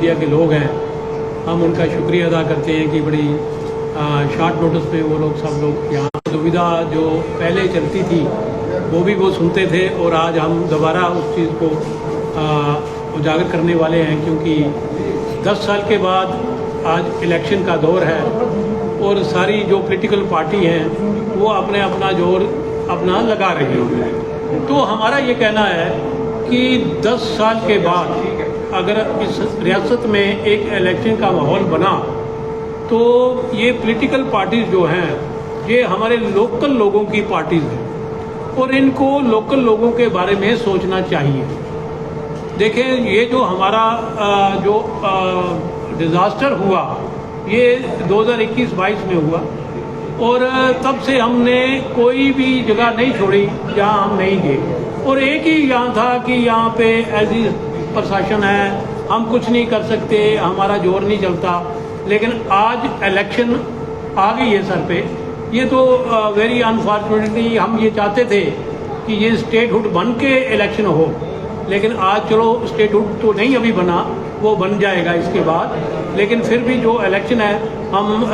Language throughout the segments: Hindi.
मीडिया के लोग हैं, हम उनका शुक्रिया अदा करते हैं कि बड़ी शॉर्ट नोटिस पे वो लोग सब लोग यहाँ दुविधा जो पहले चलती थी वो सुनते थे और आज हम दोबारा उस चीज़ को उजागर करने वाले हैं, क्योंकि 10 साल के बाद आज इलेक्शन का दौर है और सारी जो पॉलिटिकल पार्टी हैं वो अपने अपना जोर अपना लगा रही हैं। तो हमारा ये कहना है कि 10 साल के बाद अगर इस रियासत में एक इलेक्शन का माहौल बना तो ये पॉलिटिकल पार्टीज़ जो हैं ये हमारे लोकल लोगों की पार्टीज़ हैं और इनको लोकल लोगों के बारे में सोचना चाहिए। देखें, ये जो हमारा जो डिज़ास्टर हुआ ये 2021-22 में हुआ और तब से हमने कोई भी जगह नहीं छोड़ी जहां हम नहीं गए और एक ही यहाँ था कि यहाँ पे ऐसी प्रशासन है, हम कुछ नहीं कर सकते, हमारा जोर नहीं चलता। लेकिन आज इलेक्शन आ गई है सर पे, ये तो वेरी अनफॉर्चुनेटली हम ये चाहते थे कि ये स्टेटहुड बन के इलेक्शन हो, लेकिन आज चलो स्टेटहुड तो नहीं अभी बना, वो बन जाएगा इसके बाद। लेकिन फिर भी जो इलेक्शन है हम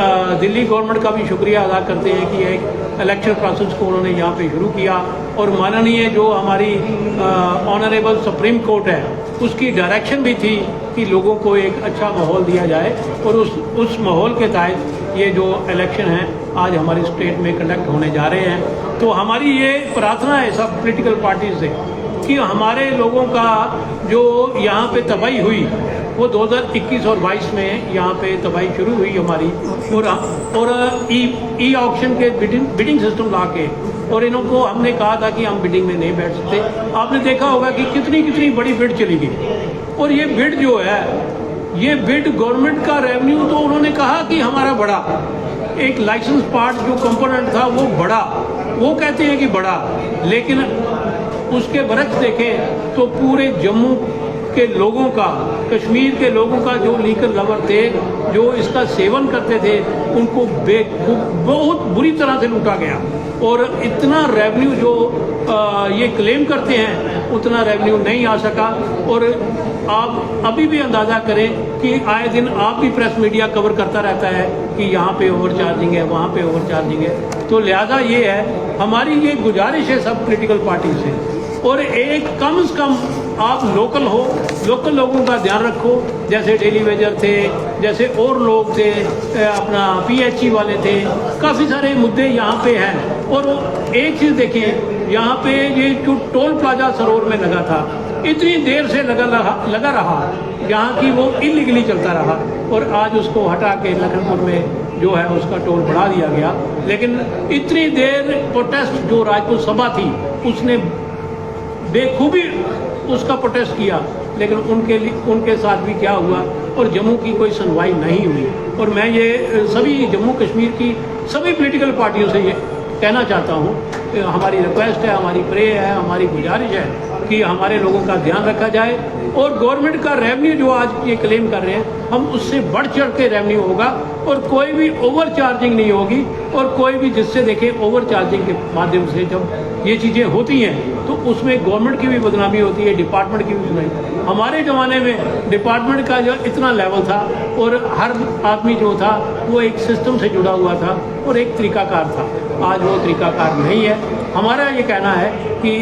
दिल्ली गवर्नमेंट का भी शुक्रिया अदा करते हैं कि एक इलेक्शन प्रोसेस को उन्होंने यहाँ पे शुरू किया और माननीय जो हमारी ऑनरेबल सुप्रीम कोर्ट है उसकी डायरेक्शन भी थी कि लोगों को एक अच्छा माहौल दिया जाए और उस माहौल के तहत ये जो इलेक्शन है आज हमारी स्टेट में कंडक्ट होने जा रहे हैं। तो हमारी ये प्रार्थना है सब पॉलिटिकल पार्टीज से कि हमारे लोगों का जो यहाँ पे तबाही हुई वो 2021 और 22 में यहाँ पे तबाही शुरू हुई हमारी और ई ऑक्शन के बिडिंग सिस्टम ला के और इनको हमने कहा था कि हम बिडिंग में नहीं बैठ सकते। आपने देखा होगा कि कितनी बड़ी बिड चली गई और ये बिड जो है ये बिड गवर्नमेंट का रेवेन्यू तो उन्होंने कहा कि हमारा बड़ा एक लाइसेंस पार्ट जो कंपोनेंट था वो बड़ा, वो कहते हैं कि बड़ा, लेकिन उसके बरक्स देखें तो पूरे जम्मू के लोगों का, कश्मीर के लोगों का जो लीकर लवर थे, जो इसका सेवन करते थे, उनको बहुत बुरी तरह से लूटा गया और इतना रेवेन्यू जो ये क्लेम करते हैं उतना रेवेन्यू नहीं आ सका। और आप अभी भी अंदाज़ा करें कि आए दिन आप भी प्रेस मीडिया कवर करता रहता है कि यहाँ पे ओवर चार्जिंग है, वहाँ पे ओवर चार्जिंग है। तो लिहाजा ये है, हमारी ये गुजारिश है सब पॉलिटिकल पार्टी से, और एक कम से कम आप लोकल हो, लोकल लोगों का ध्यान रखो, जैसे डेली वेजर थे, जैसे और लोग थे, अपना PHE वाले थे, काफ़ी सारे मुद्दे यहाँ पे हैं। और एक चीज़ देखें, यहाँ पे ये जो टोल प्लाजा सरोवर में लगा था, इतनी देर से लगा रहा, यहाँ की वो इलीगली चलता रहा और आज उसको हटा के लखनपुर में जो है उसका टोल बढ़ा दिया गया। लेकिन इतनी देर प्रोटेस्ट जो राजपूत सभा थी उसने बेखूबी उसका प्रोटेस्ट किया, लेकिन उनके साथ भी क्या हुआ और जम्मू की कोई सुनवाई नहीं हुई। और मैं ये सभी जम्मू कश्मीर की सभी पॉलिटिकल पार्टियों से ये कहना चाहता हूँ, हमारी रिक्वेस्ट है, हमारी प्रे है, हमारी गुजारिश है कि हमारे लोगों का ध्यान रखा जाए और गवर्नमेंट का रेवेन्यू जो आज ये क्लेम कर रहे हैं हम उससे बढ़ चढ़ के रेवेन्यू होगा और कोई भी ओवर चार्जिंग नहीं होगी। और कोई भी जिससे देखें ओवर चार्जिंग के माध्यम से जब ये चीज़ें होती हैं तो उसमें गवर्नमेंट की भी बदनामी होती है, डिपार्टमेंट की भी बदनामी। हमारे ज़माने में डिपार्टमेंट का जो इतना लेवल था और हर आदमी जो था वो एक सिस्टम से जुड़ा हुआ था और एक तरीकाकार था, आज वो तरीकाकार नहीं है। हमारा ये कहना है कि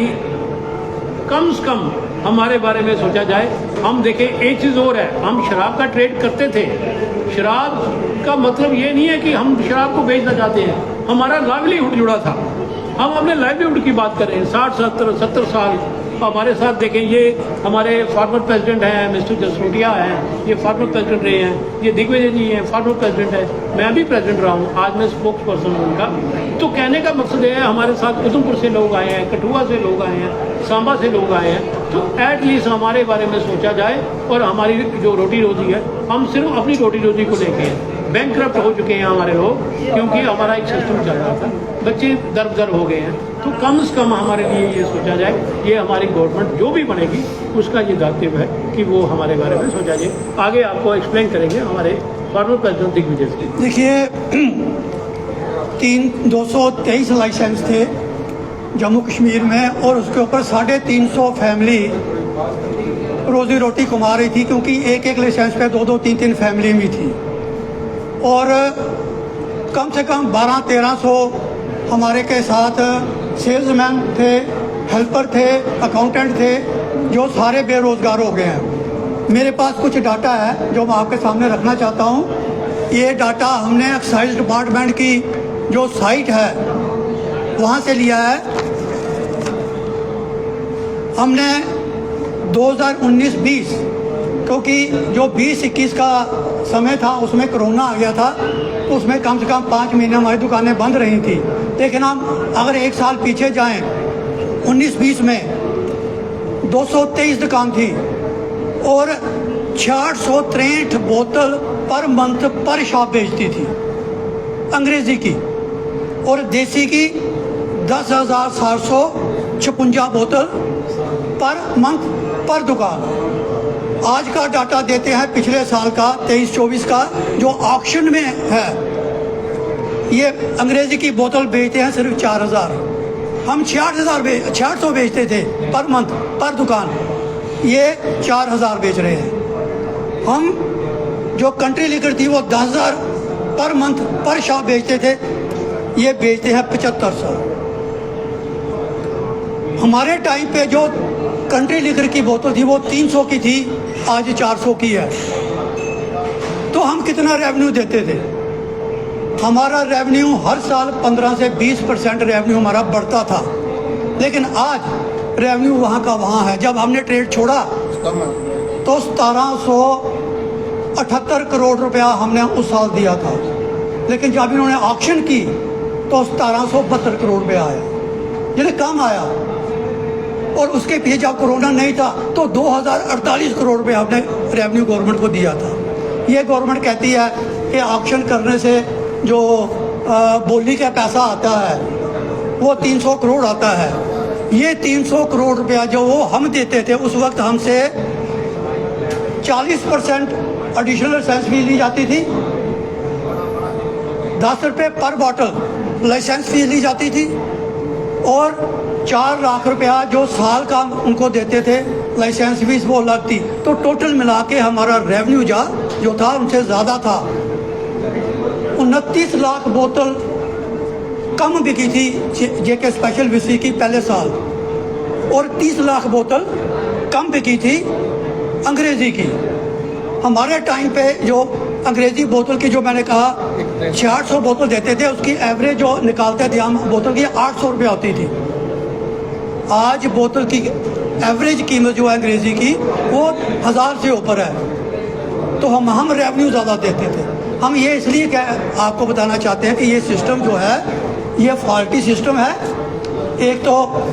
कम से कम हमारे बारे में सोचा जाए। हम देखें, एक चीज़ और है, हम शराब का ट्रेड करते थे, शराब का मतलब ये नहीं है कि हम शराब को बेचना चाहते हैं, हमारा लाइवलीहुड जुड़ा था। हम अपने लाइवलीहुड की बात कर रहे हैं, 60-70 साल हमारे साथ देखें। ये हमारे फॉर्मर प्रेसिडेंट हैं, मिस्टर जसरोटिया हैं, ये फॉर्मर प्रेसिडेंट रहे हैं, ये दिग्विजय जी हैं, फॉर्मर प्रेसिडेंट है, मैं भी प्रेसिडेंट रहा हूँ, आज मैं स्पोक्स पर्सन हूँ उनका। तो कहने का मकसद है, हमारे साथ उधमपुर से लोग आए हैं, कठुआ से लोग आए हैं, सांबा से लोग आए हैं, तो एटलीस्ट हमारे बारे में सोचा जाए। और हमारी जो रोटी रोजी है, हम सिर्फ अपनी रोटी रोजी को लेके बैंकरप्ट हो चुके हैं हमारे लोग, क्योंकि हमारा एक सिस्टम चल रहा था, बच्चे दर हो गए हैं। तो कम से कम हमारे लिए ये सोचा जाए, ये हमारी गवर्नमेंट जो भी बनेगी उसका ये दायित्व है कि वो हमारे बारे में सोचा जाए। आगे आपको एक्सप्लेन करेंगे हमारे फॉर्मर प्रेसिडेंट दिग्विजय जी। देखिए, 223 लाइसेंस थे जम्मू कश्मीर में और उसके ऊपर 350 फैमिली रोज़ी रोटी कमा रही थी, क्योंकि एक एक लाइसेंस पे 2-2 3-3 फैमिली भी थी। और कम से कम 1200-1300 हमारे के साथ सेल्समैन थे, हेल्पर थे, अकाउंटेंट थे, जो सारे बेरोज़गार हो गए हैं। मेरे पास कुछ डाटा है जो मैं आपके सामने रखना चाहता हूँ। ये डाटा हमने एक्साइज डिपार्टमेंट की जो साइट है वहाँ से लिया है। हमने 2019-20, क्योंकि जो 20-21 का समय था उसमें कोरोना आ गया था, तो उसमें कम से कम 5 महीने हमारी दुकानें बंद रही थी। लेकिन हम अगर एक साल पीछे जाएं, 19-20 में 223 दुकान थी और 663 बोतल पर मंथ पर शॉप बेचती थी अंग्रेज़ी की, और देसी की 10,756 बोतल पर मंथ पर दुकान। आज का डाटा देते हैं पिछले साल का 23-24 का, जो ऑक्शन में है। ये अंग्रेज़ी की बोतल बेचते हैं सिर्फ 4,000, हम 600 बेचते थे पर मंथ पर दुकान, ये 4,000 बेच रहे हैं। हम जो कंट्री लिकर थी वो 10,000 पर मंथ पर शॉप बेचते थे, ये बेचते हैं 7500। हमारे टाइम पे जो कंट्री लिकर की बोतल थी वो 300 की थी, आज 400 की है। तो हम कितना रेवेन्यू देते थे? हमारा रेवेन्यू हर साल 15 से 20% रेवेन्यू हमारा बढ़ता था। लेकिन आज रेवेन्यू वहाँ का वहाँ है। जब हमने ट्रेड छोड़ा तो 1778 करोड़ रुपया हमने उस साल दिया था, लेकिन जब इन्होंने ऑक्शन की तो 1772 करोड़ रुपया आया, यानी कम आया। और उसके पीछे जब कोरोना नहीं था तो 2048 करोड़ रुपये हमने रेवेन्यू गवर्नमेंट को दिया था। ये गवर्नमेंट कहती है कि ऑक्शन करने से जो बोली का पैसा आता है वो 300 करोड़ आता है। ये 300 करोड़ रुपया जो वो हम देते थे, उस वक्त हमसे 40% एडिशनल लाइसेंस फीस ली जाती थी, 10 रुपये पर बॉटल लाइसेंस फीस ली जाती थी, और 4 लाख रुपया जो साल का उनको देते थे लाइसेंस फीस वो अलग थी। तो टोटल मिला के हमारा रेवेन्यू जो था उनसे ज़्यादा था। 29 लाख बोतल कम बिकी थी जेके स्पेशल विस्की की पहले साल, और 30 लाख बोतल कम बिकी थी अंग्रेज़ी की। हमारे टाइम पे जो अंग्रेज़ी बोतल की जो मैंने कहा 600 बोतल देते थे, उसकी एवरेज जो निकालते थे हम बोतल की 800 रुपये होती थी। आज बोतल की एवरेज कीमत जो है अंग्रेज़ी की वो 1000 से ऊपर है। तो हम रेवेन्यू ज़्यादा देते थे। हम ये इसलिए आपको बताना चाहते हैं कि ये सिस्टम जो है ये फॉल्टी सिस्टम है। एक तो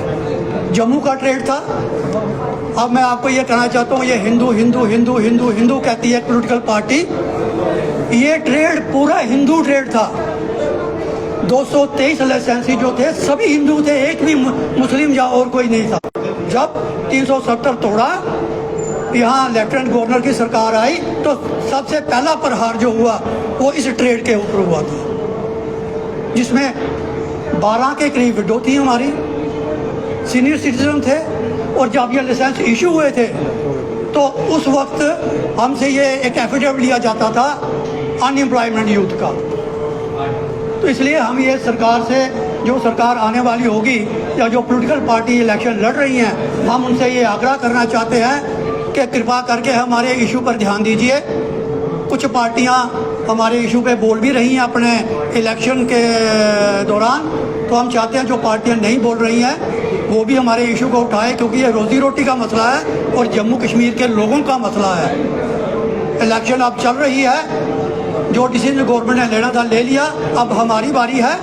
जम्मू का ट्रेड था। अब मैं आपको ये कहना चाहता हूँ, ये हिंदू हिंदू हिंदू हिंदू हिंदू कहती है पॉलिटिकल पार्टी। ये ट्रेड पूरा हिंदू ट्रेड था। 223 लाइसेंसी जो थे सभी हिंदू थे, एक भी मुस्लिम या और कोई नहीं था। जब 370 तोड़ा, यहाँ लेफ्टिनेंट गवर्नर की सरकार आई, तो सबसे पहला प्रहार जो हुआ वो इस ट्रेड के ऊपर हुआ था, जिसमें 12 के करीब विडो थी, हमारी सीनियर सिटीजन थे। और जब ये लाइसेंस इशू हुए थे तो उस वक्त हमसे ये एक एफिडेविट लिया जाता था अनएम्प्लॉयमेंट यूथ का। तो इसलिए हम ये सरकार से, जो सरकार आने वाली होगी या जो पॉलिटिकल पार्टी इलेक्शन लड़ रही हैं, हम उनसे ये आग्रह करना चाहते हैं कि कृपा करके हमारे इशू पर ध्यान दीजिए। कुछ पार्टियां हमारे इशू पे बोल भी रही हैं अपने इलेक्शन के दौरान, तो हम चाहते हैं जो पार्टियां नहीं बोल रही हैं वो भी हमारे इशू को उठाएं, क्योंकि ये रोज़ी रोटी का मसला है और जम्मू कश्मीर के लोगों का मसला है। इलेक्शन अब चल रही है, जो डिसीजन गवर्नमेंट ने लेना था ले लिया, अब हमारी बारी है।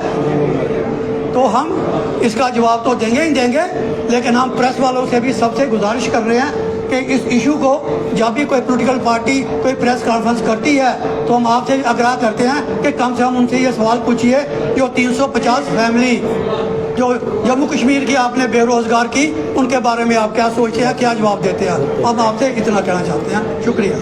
तो हम इसका जवाब तो देंगे ही देंगे, लेकिन हम प्रेस वालों से भी सबसे गुजारिश कर रहे हैं कि इस इशू को जब भी कोई पॉलिटिकल पार्टी कोई प्रेस कॉन्फ्रेंस करती है तो हम आपसे आग्रह करते हैं कि कम से कम उनसे ये सवाल पूछिए, जो 350 फैमिली जो जम्मू कश्मीर की आपने बेरोज़गार की, उनके बारे में आप क्या सोचते हैं, क्या जवाब देते हैं। हम आपसे इतना कहना चाहते हैं। शुक्रिया।